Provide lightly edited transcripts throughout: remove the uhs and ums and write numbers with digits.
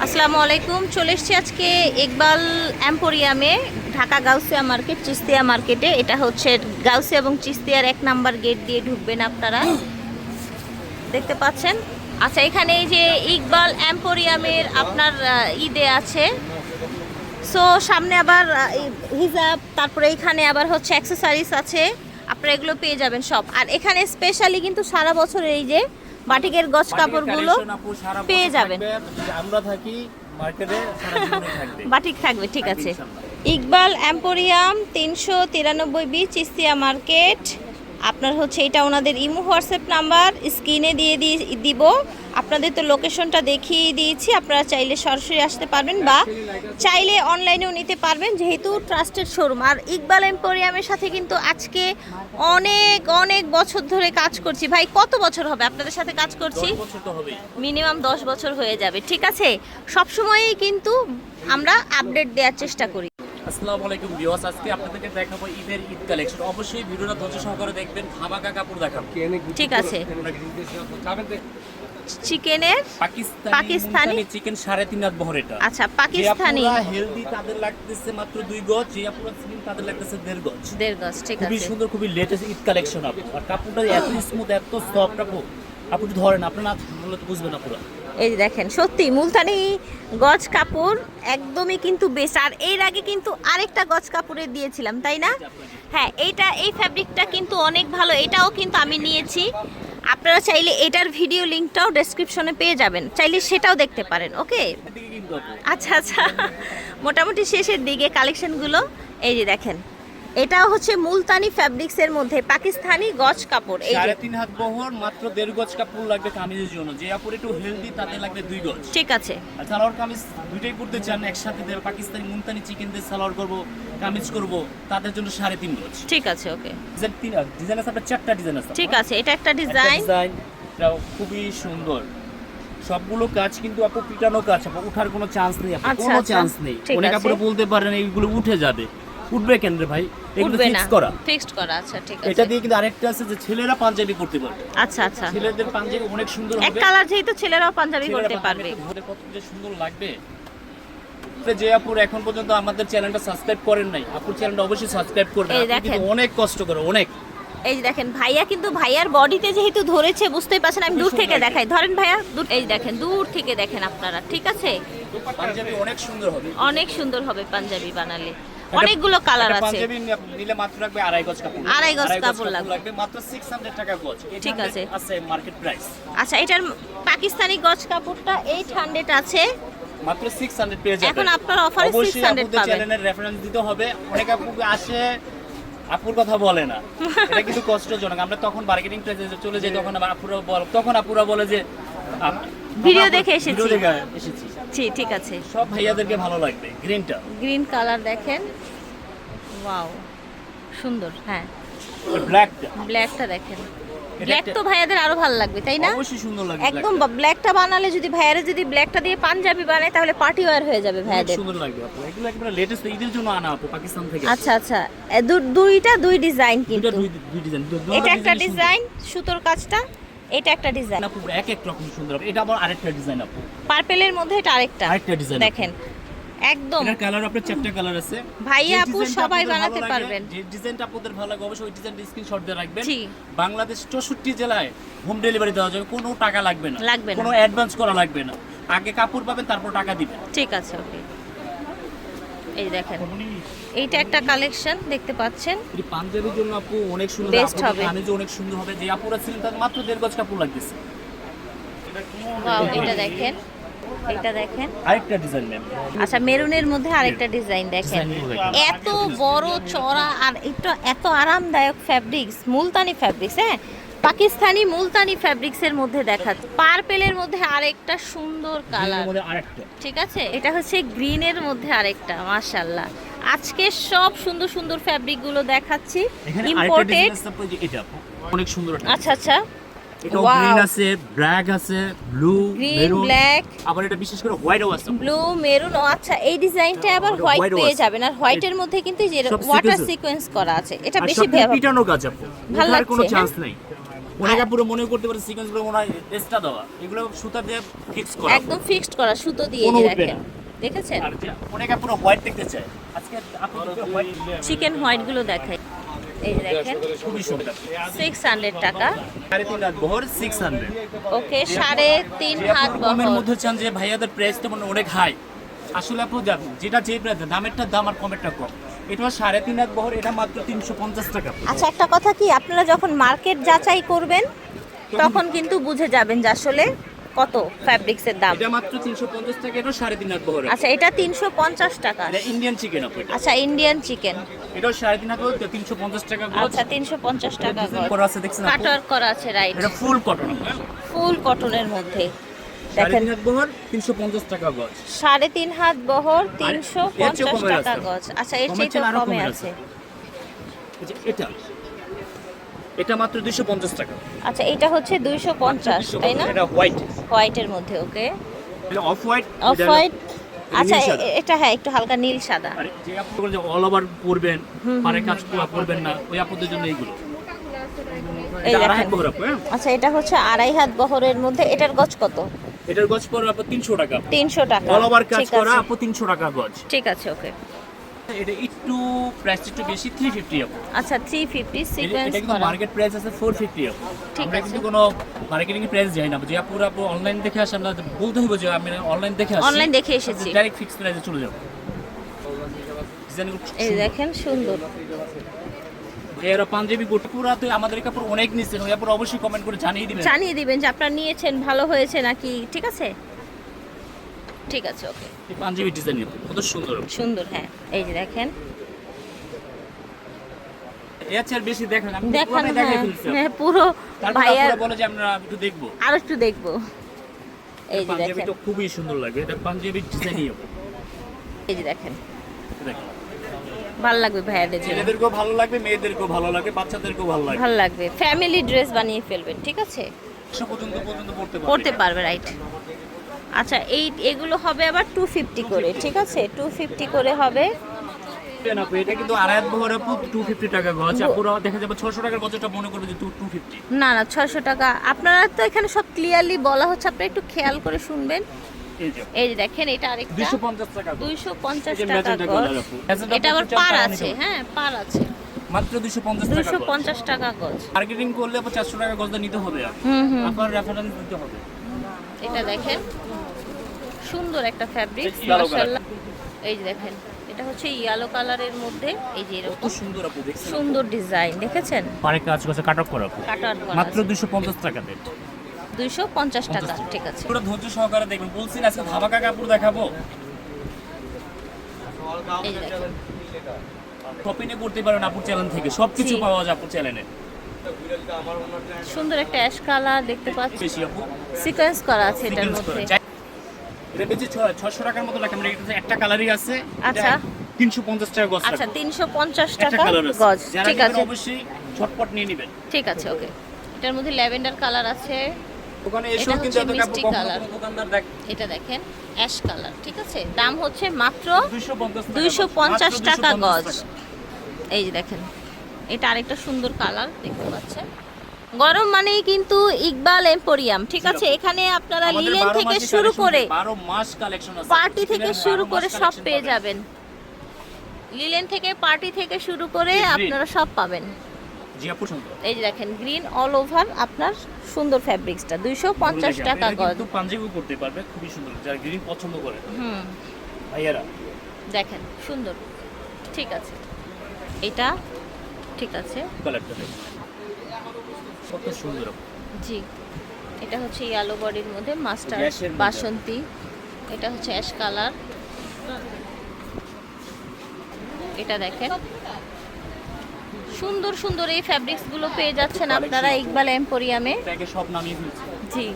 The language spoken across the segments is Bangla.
আসসালামু আলাইকুম। চলে এসেছি আজকে ইকবাল এম্পোরিয়ামে, ঢাকা গাউসিয়া মার্কেট, চিস্তিয়া মার্কেটে। এটা হচ্ছে গাউসিয়া এবং চিস্তিয়ার 1 নাম্বার গেট দিয়ে ঢুকবেন আপনারা, দেখতে পাচ্ছেন। আচ্ছা, এখানে এই যে ইকবাল এম্পোরিয়ামের আপনার ঈদে আছে। সো সামনে আবার হিজাব, তারপরে এখানে আবার হচ্ছে অ্যাক্সেসরিজ আছে, আপনারা এগুলো পেয়ে যাবেন সব। আর এখানে স্পেশালি কিন্তু সারা বছর এই যে বাটিকের গজ কাপড়গুলো পেয়ে যাবেন। আমরা থাকি মার্কেটে, সারা জীবনই থাকবে, বাটিক থাকবে, ঠিক আছে। ইকবাল এম্পোরিয়াম 393B চিস্তিয়া মার্কেট। আপনার হচ্ছে এটা ওনাদের ইমো হোয়াটসঅ্যাপ নাম্বার স্ক্রিনে দিব। আপনাদের তো লোকেশনটা দেখিয়ে দিয়েছি, আপনারা চাইলে সরাসরি আসতে পারবেন বা চাইলে অনলাইনেও নিতে পারবেন, যেহেতু ট্রাস্টেড শোরুম। আর ইকবাল এম্পোরিয়ামের সাথে কিন্তু আজকে অনেক অনেক বছর ধরে কাজ করছি। ভাই, কত বছর হবে আপনাদের সাথে কাজ করছি? মিনিমাম 10 বছর হয়ে যাবে, ঠিক আছে। সবসময়ই কিন্তু আমরা আপডেট দেওয়ার চেষ্টা করি। আসসালামু আলাইকুম ভিউয়ার্স, আজকে আপনাদেরকে দেখাবো ঈদের ঈদ কালেকশন। অবশ্যই ভিডিওটা ধৈর্য সহকারে দেখবেন, ধামাকা কাপড় দেখাবো, ঠিক আছে। চিকেনের পাকিস্তানি চিকেন 3.5 হাত বহর। এটা আচ্ছা, পাকিস্তানি হেলদি তাদের লাগতেছে মাত্র 2 গজ, যে আপুরা স্লিম তাদের লাগতেছে 1.5 গজ। 1.5 গজ, ঠিক আছে। খুবই সুন্দর, খুবই লেটেস্ট ঈদ কালেকশন আপু। আর কাপড়টা এত স্মুথ, এত সফট আপু, আপনি ধরেন আপনারা না বললে তো বুঝবেন না পুরো। এই যে দেখেন, সত্যি মুলতানি গজ কাপড় একদমই কিন্তু বেস্ট। আর এর আগে কিন্তু আরেকটা গজ কাপড়ের দিয়েছিলাম, তাই না? হ্যাঁ, এই ফ্যাব্রিকটা কিন্তু অনেক ভালো, এটাও কিন্তু আমি নিয়েছি। আপনারা চাইলে এটার ভিডিও লিঙ্কটাও ডেসক্রিপশনে পেয়ে যাবেন, চাইলে সেটাও দেখতে পারেন। ওকে, আচ্ছা আচ্ছা, মোটামুটি শেষের দিকে কালেকশনগুলো। এই যে দেখেন, এটাও হচ্ছে মুলতানি ফ্যাব্রিক্সের মধ্যে পাকিস্তানি গজ কাপড়। এই 3.5 হাত বহর, মাত্র 1.5 গজ কাপড় লাগবে কামিজের জন্য। যে আপুর একটু হেলদি তাদের লাগবে 2 গজ, ঠিক আছে। আর সালোয়ার কামিজ দুইটাই পড়তে চান একসাথে, পাকিস্তানি মুলতানি চিকেন দিয়ে সালোয়ার করব, কামিজ করব, তাদের জন্য 3.5 গজ, ঠিক আছে। ওকে, ডিজাইন আছে আপনার 4টা ডিজাইন আছে, ঠিক আছে। এটা একটা ডিজাইন, এটাও খুবই সুন্দর। সবগুলো কাজ কিন্তু আপু পিটানো কাজ, আপু উঠার কোনো চান্স নেই, আপু কোনো চান্স নেই। অনেক আপুরা বলতে পারেন এইগুলো উঠে যাবে, উঠবে কেন রে ভাই? এগুলো ফিক্সড করা, আচ্ছা ঠিক আছে। এটা দিয়ে কিন্তু আরেকটা আছে যে ছেলেরা পাঞ্জাবি পরতে পারবে। আচ্ছা আচ্ছা, ছেলেদের পাঞ্জাবি অনেক সুন্দর হবে, এক কালার, যেহেতু ছেলেরাও পাঞ্জাবি পরতে পারবে। কত যে সুন্দর লাগবে। যে আপুর এখন পর্যন্ত আমাদের চ্যানেলটা সাবস্ক্রাইব করেন নাই, আপুর চ্যানেলটা অবশ্যই সাবস্ক্রাইব করবেন। আপনি কিন্তু অনেক কষ্ট করে, অনেক। এই যে দেখেন, ভাইয়া কিন্তু ভাইয়ার বডিতে যেহেতু ধরেছে, বুঝতেই পারছেন। আমি দূর থেকে দেখাই, ধরেন ভাইয়া, এই দেখেন, দূর থেকে দেখেন আপনারা, ঠিক আছে। পাঞ্জাবি অনেক সুন্দর হবে, অনেক সুন্দর হবে পাঞ্জাবি বানালে। অনেকগুলো কালার আছে। পাঞ্জাবি নিলে মাত্র লাগবে 2.5 গজ কাপড়, 2.5 গজ কাপড় লাগবে, মাত্র 600 টাকা গজ, ঠিক আছে। আছে মার্কেট প্রাইস। আচ্ছা, এটার পাকিস্তানি গজ কাপড়টা 800 আছে, মাত্র 600 পেয়ে যাবেন। এখন আপনার অফারে 600 পাবেন। চ্যানেলের রেফারেন্স দিতে হবে। অনেক আপু আসে, আপুর কথা বলে না, এটা কিন্তু কষ্টজনক। আমরা তখন মার্কেটিং প্রাইসে চলে যাই, তখন আপুরা বলে যে ভিডিও দেখে এসেছি। জি, ঠিক আছে। সব ভাইয়াদেরকে ভালো লাগবে। গ্রিন কালার দেখেন, ওয়াও, সুন্দর। হ্যাঁ, ব্ল্যাকটা দেখেন, ব্ল্যাক তো ভাইয়াদের আরো ভালো লাগবে, তাই না? অবশ্যই সুন্দর লাগবে একদম। ব্ল্যাকটা বানালে, যদি ভাইয়ারে যদি ব্ল্যাকটা দিয়ে পাঞ্জাবি বানায়, তাহলে পার্টি ওয়্যার হয়ে যাবে ভাইয়াদের। সুন্দর লাগবে আপু, এগুলো একবারে লেটেস্ট ঈদের জন্য আনা আপু, পাকিস্তান থেকে। আচ্ছা আচ্ছা, দুই ডিজাইন কিন্তু। দুই ডিজাইন, এটা একটা ডিজাইন, সুতোর কাজটা। এটা একটা ডিজাইন আপু, এক এক রকম সুন্দর। এটা আবার আরেকটা ডিজাইন আপু, পার্পলের মধ্যে। এটা আরেকটা ডিজাইন দেখেন, একদম। এটার কালার আপনার 4টা কালার আছে, ভাইয়া আপু সবাই বানাতে পারবেন। যে ডিজাইনটা আপনাদের ভালো লাগে অবশ্যই ওই ডিজাইনটা স্ক্রিনশট দিয়ে রাখবেন। বাংলাদেশ 64 জেলায় হোম ডেলিভারি দেওয়া যাবে, কোনো টাকা লাগবে না, কোনো অ্যাডভান্স করা লাগবে না। আগে কাপড় পাবেন, তারপর টাকা দিবেন, ঠিক আছে। ওকে, এই দেখেন, এইটা একটা কালেকশন দেখতে পাচ্ছেন। এই পাঞ্জাবির জন্য আপু অনেক সুন্দর, বেস্ট হবে, কামিজ অনেক সুন্দর হবে। যে আপুরা ছিলেন তার মাত্র 1.5 গজ কাপড় লাগতেছে। ওয়াও, এটা দেখেন, এটা দেখেন, আরেকটা ডিজাইন ম্যাম। আচ্ছা, মেরুনের মধ্যে আরেকটা ডিজাইন দেখেন, এত বড় চড়া, আর এটা এত আরামদায়ক ফ্যাব্রিক্স, মুলতানি ফ্যাব্রিক্স। হ্যাঁ, পাকিস্তানি মুলতানি ফ্যাব্রিক্সের মধ্যে দেখা, পার্পেলের মধ্যে আরেকটা সুন্দর কালার, ঠিক আছে। এটা হচ্ছে গ্রিনের মধ্যে আরেকটা, মাশাআল্লাহ। আজকে সব সুন্দর সুন্দর ফ্যাব্রিকগুলো দেখাচ্ছি, ইম্পোর্টেড। এটা অনেক সুন্দর। আচ্ছা আচ্ছা, এটা গ্রিন আছে, ব্ল্যাক আছে, ব্লু, মেরুন, ব্ল্যাক, আবার এটা বিশেষ করে হোয়াইটও আছে, ব্লু, মেরুন। আচ্ছা, এই ডিজাইনটা আবার হোয়াইট পেয়ে যাবেন। আর হোয়াইটের মধ্যে কিন্তু যে ওয়াটার সিকোয়েন্স করা আছে, এটা বেশি পিটানো কাজ আপু, ভালো লাগছে, কোনো চান্স নাই। অনেকে পুরো মনে করতে পারে সিকোয়েন্স গুলো মনে হয় এক্সট্রা দেওয়া, এগুলো সুতা দিয়ে ফিক্স করা, একদম ফিক্সড করা সুতো দিয়ে কোনো এই যে উঠবে দেখেন, না। দেখেছেন আর যে অনেকে পুরো হোয়াইট দেখতে চায়, আজকে আপনাদের হোয়াইট চিকেন হোয়াইট গুলো দেখাই, এই যে দেখেন খুবই সুন্দর। 600 টাকা। 3.5 হাত বহর 600। ওকে 3.5 হাত কমের বহর। মধ্যে চান যে ভাইয়াদের প্রাইস তো মানে অনেক হাই, আসলে আপনি জানেন যেটা যে প্রাইস দামেরটা দাম আর কমেরটা কম, এটা 3.5 হাত বহর, এটা মাত্র 350 টাকা। আচ্ছা একটা কথা কি, আপনারা যখন মার্কেট যাচাই করবেন তখন কিন্তু বুঝে যাবেন যে আসলে কত ফ্যাব্রিক্সের দাম। এটা মাত্র 350 টাকা, এটা 3.5 হাত বহর। আচ্ছা এটা 350 টাকা। এটা ইন্ডিয়ান চিকেন আপনি, আচ্ছা ইন্ডিয়ান চিকেন, এটা 3.5 হাত বহর 350 টাকা গজ। আচ্ছা 350 টাকা গজ। করা আছে দেখছেন আপনি? কাটওয়ার্ক করা আছে, রাইট, এটা ফুল কটন, ফুল কটনের মধ্যে দেখেন 3.5 হাত বহর 350 টাকা গজ। 3.5 হাত বহর এর চেয়েও 350 কমে টাকা আছে। গজ। আচ্ছা এর কমের চেয়ে চেয়ে আরো কমে কমে আছে। এই যে এটা, এটা মাত্র 250 টাকা। আচ্ছা এটা হচ্ছে 250, তাই না? এটা হোয়াইট, হোয়াইটের মধ্যে, ওকে এটা অফ হোয়াইট, অফ হোয়াইট। আচ্ছা নীল সাদা। এটা হ্যাঁ একটু হালকা নীল সাদা। আর যে আপনি বলেন যে অল ওভার পরবেন, পারে কাজ করবেন না, ওই আপনাদের জন্য এইগুলো। এই এটা 2.5 দেখেন। হাত বহর আপু, হ্যাঁ? আচ্ছা এটা হচ্ছে 2.5 হাত বহরের মধ্যে, এটার গজ কত? এটার গজ পড়বে আপু 300 টাকা। 300 টাকা। অল ওভার কাজ ঠিক করা আছে, আপু 300 টাকা গজ। ঠিক আছে, ওকে। এটা একটু প্রাইস একটু বেশি, 350 আপু। আচ্ছা 350 সিকোয়েন্স এটা কিন্তু করা। মার্কেট প্রাইস আছে 450 আপু। ঠিক আমরা আছে। কিন্তু কোনো মার্কেটিং প্রাইস যাই না, যে আপু আপু অনলাইন দেখে আসে, আমরা বলতে হবে যে আমি অনলাইন দেখে আসি, অনলাইন দেখে এসেছি। ডাইরেক্ট ফিক্স প্রাইসে চলে যাব। ডিজাইনগুলো খুব এই সুন্দর। দেখেন সুন্দর। এরা পাঞ্জাবি গোট পুরা তো আমাদের কাপড় অনেক নিচ্ছেন, ওই আপুরা অবশ্যই কমেন্ট করে জানিয়ে দিবেন। জানিয়ে দিবেন যে আপনারা নিয়েছেন, ভালো হয়েছে নাকি, ঠিক আছে? ঠিক আছে, ওকে। এই পাঞ্জাবি ডিজাইন কত সুন্দর। সুন্দর, হ্যাঁ এই যে দেখেন, এর চেয়ে আর বেশি দেখেন, আমি দেখান, পুরোটাই দেখাই হ্যাঁ ফেলছি। হ্যাঁ পুরো তারপর ভাইয়ার আপুরা বলে যে আমরা একটু দেখবো। আর একটু দেখবো। এই যে দেখেন, পাঞ্জাবিটা খুবই সুন্দর লাগবে, এটা পাঞ্জাবি ডিজাইনই হবে। এই যে দেখেন, দেখেন ভালো লাগবে ভাইয়াদের জন্য, ছেলেদেরকেও ভালো লাগবে, মেয়েদেরকেও ভালো লাগবে, বাচ্চাদেরকেও ভালো লাগবে। ভালো লাগবে। ফ্যামিলি ড্রেস বানিয়ে ফেলবেন, ঠিক আছে? 100 পর্যন্ত পড়তে পারবে। পড়তে পারবে, রাইট। আচ্ছা এগুলো হবে আবার 250 করে, ঠিক আছে? 250 করে হবে। না আপু, এটা কিন্তু 2.5 বহর আপু 250 টাকা গজ। আপুরা দেখা যাবে 600 টাকার গজটা মনে করবে যে 250। না না 600 টাকা। আপনারা তো এখানে সব ক্লিয়ারলি বলা হচ্ছে, আপনি একটু খেয়াল করে শুনবেন। এই যে এই যে দেখেন, এটা আরেকটা 250 টাকা গজ। 250 এই যে টাকা ম্যাজেন্টা গজ। কালার আপু। ম্যাজেন্টা এটা আবার আপু পার 4 আছে, হ্যাঁ পার আছে। মাত্র 250 টাকা গজ। 250 টাকা গজ। মার্কেটিং করলে আপু 400 টাকা গজটা নিতে হবে। আপনার রেফারেন্স দিতে হবে। এটা দেখেন সুন্দর একটা ফ্যাব্রিক, এই yellow মাশাআল্লাহ। এই যে দেখেন, এটা হচ্ছে ইয়েলো কালারের মধ্যে, এই যে কত এরকম সুন্দর আপু, দেখছেন? সুন্দর ডিজাইন, দেখেছেন? পারে কাজ করছে, কাটক করা আপু। কাটার করা মাত্র আছে। 250 টাকা দেন। 250 টাকা, ঠিক আছে। পুরো ধৈর্য সহকারে দেখবেন, বলছি না আজকে ধামাকা কাপড় দেখাবো। এই যে দেখেন, শপিংয়ে করতে পারেন আপুর চ্যানেল থেকে, সবকিছু জি। পাওয়া যায় আপুর চ্যানেলে। সুন্দর একটা অ্যাশ কালার দেখতে পাচ্ছি, বেশি আপু সিকোয়েন্স করা আছে এটার সিকোয়েন্স করে। মধ্যে। এটা বেশি 600 টাকার মতো লাগে, আমরা এটা একটা কালারই আছে। আচ্ছা। 350 টাকা গজ। আচ্ছা 350 একটা টাকা কালার আছে, গজ, যারা ঠিক নেবেন আছে, অবশ্যই ঝটপট নিয়ে নেবেন। ঠিক আছে, ওকে। এটার মধ্যে ল্যাভেন্ডার কালার আছে, ওখানে এটা এসেও কিন্তু হচ্ছে এত কাপড় মিষ্টি কম কালার। দোকানদার দেখ এটা দেখেন অ্যাশ কালার, ঠিক আছে। দাম হচ্ছে মাত্র 250 250 টাকা গজ। টাকা। এই যে দেখেন, এটা আরেকটা সুন্দর কালার দেখতে পাচ্ছেন। গরম মানেই কিন্তু ইকবাল এম্পোরিয়াম, ঠিক আছে? এখানে আপনারা আমাদের লিলেন 12 থেকে মাসই শুরু collection, করে 12 মাস কালেকশন আছে, পার্টি থেকে লিলেনের শুরু 12 করে মাস সব collection পেয়ে পাবেন। যাবেন। লিলেন থেকে পার্টি থেকে শুরু করে Green. আপনারা সব পাবেন। জি আপু সুন্দর। এই যে দেখেন, গ্রিন অল ওভার আপনার সুন্দর ফ্যাব্রিক্সটা 250 টাকা এটা গজ। কিন্তু পাঞ্জাবিও করতে পারবে, খুবই সুন্দর, যারা গ্রিন পছন্দ করে হুম, ভাইয়ারা। দেখেন সুন্দর, ঠিক আছে। এটা ঠিক আছে, কালারটা দেখুন কত সুন্দর আপু। জি। এটা হচ্ছে ইয়েলো বডির মধ্যে মাস্টার গ্যাসের মধ্যে। বাসন্তী। এটা হচ্ছে অ্যাশ কালার। এটা দেখেন সুন্দর সুন্দর এই ফ্যাব্রিক্স গুলো পেয়ে যাচ্ছেন আপনারা ইকবাল এম্পোরিয়ামে। ব্যাগে সব নামিয়ে ফেলছি। জি,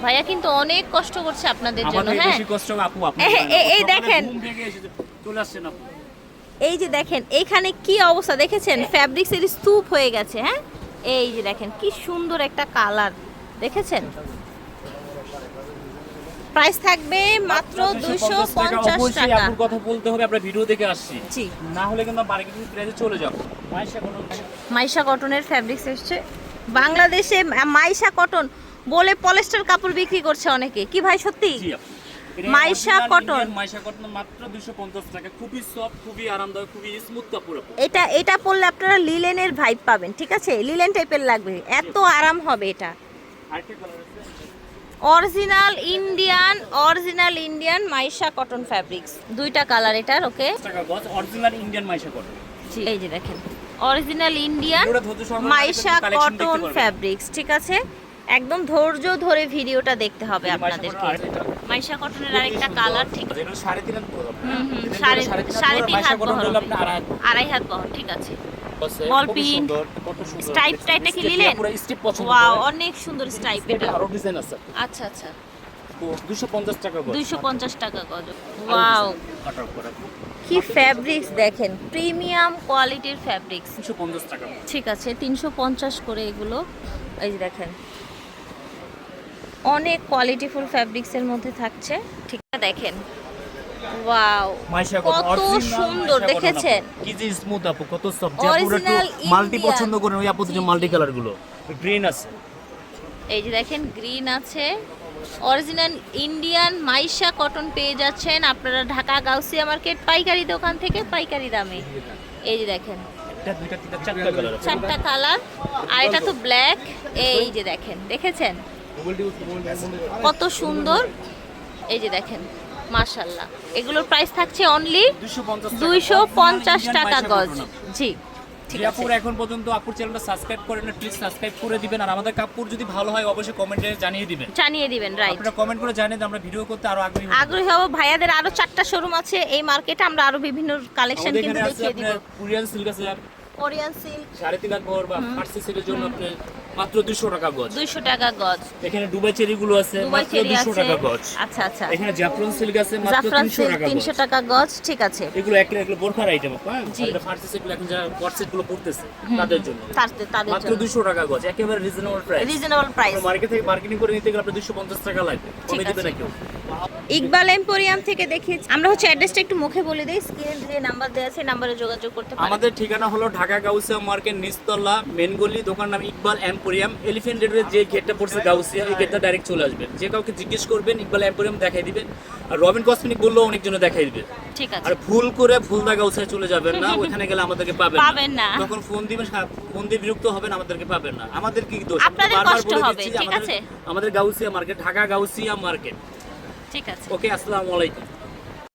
ভাইয়া কিন্তু অনেক কষ্ট করছে আপনাদের জন্য। আমাদের হ্যাঁ বেশি কষ্ট আপু আপনি এই দেখেন, ঘুম ভেঙে এসে চলে আসছেন আপু। এই যে দেখেন এইখানে কি অবস্থা দেখেছেন, ফ্যাব্রিক্সের স্তূপ হয়ে গেছে। হ্যাঁ এই যে দেখেন কি সুন্দর একটা কালার, দেখেছেন? প্রাইস থাকবে মাত্র 250 অবশ্যই টাকা। আপুর কথা বলতে হবে, আমরা ভিডিও দেখে আসছি, জি, না হলে কিন্তু মার্কেটিং প্রাইসে চলে যাব। মাইশা কোনো মাইশা কটনের ফ্যাব্রিক্স এসছে, বাংলাদেশে মাইশা কটন বলে পলিস্টার কাপড় বিক্রি করছে অনেকে, কি ভাই সত্যি? জি আপু। এটা Maisha original cotton. Indian Maisha cotton মাত্র 250 টাকা, খুবই সফট, খুবই আরামদায়ক, খুবই স্মুথ কাপড় আপু। এটা পরলে আপনারা লিলেনের ভাইব পাবেন, ঠিক আছে? লিলেন টাইপের লাগবে, এত আরাম হবে এটা। আরেকটা কালার আছে, original Indian Maisha cotton fabrics, দুইটা কালার এটার। ওকে, 50 টাকা গজ, অরিজিনাল ইন্ডিয়ান মাইশা কটন। জি, এই যে দেখেন অরিজিনাল ইন্ডিয়ান এগুলো ধৈর্য সহকারে মাইশা collection দেখতে কটন পারবেন। ফ্যাব্রিক্স, ঠিক আছে? একদম ধৈর্য ধরে ভিডিওটা দেখতে হবে এই মাইশা আপনাদেরকে। কটন আরেকটা। মাইশা কটনের আরেকটা কালার, ঠিক আছে? যেগুলো 3.5 হাত বড়। সাড়ে তিন মাইশা হাত কটন বহর হলো হবে। আপনার 2.5 আড়াই হাত বহর, ঠিক আছে। বসে, বল খুবই পিন, সুন্দর, কত সুন্দর। স্টাইপ টাইপটা কি স্টেপ লিলেন? পুরো স্টেপ পছন্দ ওয়াও, করে। অনেক সুন্দর স্টাইপ স্টেপে এটা। আরো ডিজাইন আছে। আচ্ছা আচ্ছা, তো 250 টাকা গজ। 250 টাকা গজ। ওয়াও, কাটার করে কি ফ্যাব্রিক্স দেখেন, প্রিমিয়াম কোয়ালিটির ফ্যাব্রিক্স। 250 টাকা। ঠিক আছে, 350 করে এগুলো। এই যে দেখেন অনেক কোয়ালিটিফুল ফ্যাব্রিক্সের মধ্যে থাকছে, ঠিক আছে? দেখেন ওয়াও, মাইশা কটন কত original সুন্দর, মাইশা কটন দেখেছেন? আপু। কি যে স্মুথ আপু, কত সফট। যে পুরো Original মাল্টি Indian। পছন্দ করেন ওই আপু যে মাল্টি কালার গুলো। গ্রিন আছে। এই যে দেখেন গ্রিন আছে। অরিজিনাল ইন্ডিয়ান মাইশা কটন পেয়ে যাচ্ছেন আপনারা ঢাকা গাউসিয়া মার্কেট পাইকারি দোকান থেকে পাইকারি দামে। এই যে দেখেন একটা দুইটা তিনটা চারটা কালার আছে। 4টা কালার, আর এটা তো ব্ল্যাক। এই যে দেখেন, দেখেছেন কত সুন্দর? এই যে দেখেন মাশাআল্লাহ, এগুলোর প্রাইস থাকছে অনলি 250 টাকা গজ। জি, ঠিক আছে। আপুর এখন পর্যন্ত আপুর চ্যানেলটা সাবস্ক্রাইব করেন না, প্লিজ সাবস্ক্রাইব করে দিবেন। আর আমাদের কাপড় যদি ভালো হয় অবশ্যই কমেন্টে জানিয়ে দিবেন। জানিয়ে দিবেন, রাইট। আপনারা কমেন্ট করে জানিয়ে দিন, আমরা ভিডিও করতে আরো আগ্রহী হব। আগ্রহী হব। ভাইয়াদের আরো 4টা শোরুম আছে এই মার্কেটে, আমরা আরো বিভিন্ন কালেকশন আমাদের কিন্তু এখানে আছে দেখিয়ে দিব। আপনার কোরিয়ান সিল্ক আছে, কোরিয়ান সিল্ক 3.5 হাত বহর বা ফার্সি সেটের জন্য আপনার মাত্র 200 টাকা গজ। 200 টাকা গজ। এখানে দুবাই চেরি গুলো আছে দুবাই মাত্র চেরি 200 আছে। টাকা গজ। আচ্ছা আচ্ছা, এখানে জাফরান সিল্ক আছে মাত্র জাফরান 300 সিল্ক টাকা গজ। 300 টাকা গজ, ঠিক আছে। এগুলো এগুলো বোরখার আইটেম হ্যাঁ। জি। এটা ফার্সি সেটগুলো এখন যারা কোয়ার্ট সেটগুলো পড়তেছে তাদের জন্য তাদের মাত্র জন্য 200 টাকা গজ, একেবারে reasonable price. Reasonable price. Market থেকে মার্কেটিং করে নিতে গেলে আপনার 250 টাকা লাগবে, কমে দিবে না কেউ। ইকবাল এম্পোরিয়াম থেকে দেখিয়েছি আমরা। হচ্ছে অ্যাড্রেসটা একটু মুখে বলে দেই, স্ক্রিনে যে নাম্বার দেওয়া আছে নাম্বারে যোগাযোগ করতে পারেন। আমাদের ঠিকানা হলো ঢাকা গাউসিয়া মার্কেট নিচতলা মেন গলি, দোকান নাম ইকবাল এম্পোরিয়াম। এলিফ্যান্ট রোডের যে গেটটা পড়ছে গাউসিয়া, এই গেটটা ডাইরেক্ট চলে আসবেন। যে কাউকে জিজ্ঞেস করবেন ইকবাল এম্পোরিয়াম দেখাই দিবেন। আর রবিন কসমেটিক বললেও অনেকজন দেখাই দিবে। ঠিক আছে, আর ভুল করে ফুলদা গাউসিয়া চলে যাবেন না, ওখানে গেলে আমাদেরকে পাবেন পাবেন না। তখন ফোন দিবেন, ফোন দিয়ে বিরক্ত হবেন, আমাদেরকে পাবেন না। আমাদের কি দোষ? আপনাদের বারবার কষ্ট বলে হবে, দিচ্ছি যে ঠিক আছে? আমাদের গাউসিয়া মার্কেট, ঢাকা গাউসিয়া মার্কেট। ঠিক আছে। ওকে, আসসালামু আলাইকুম।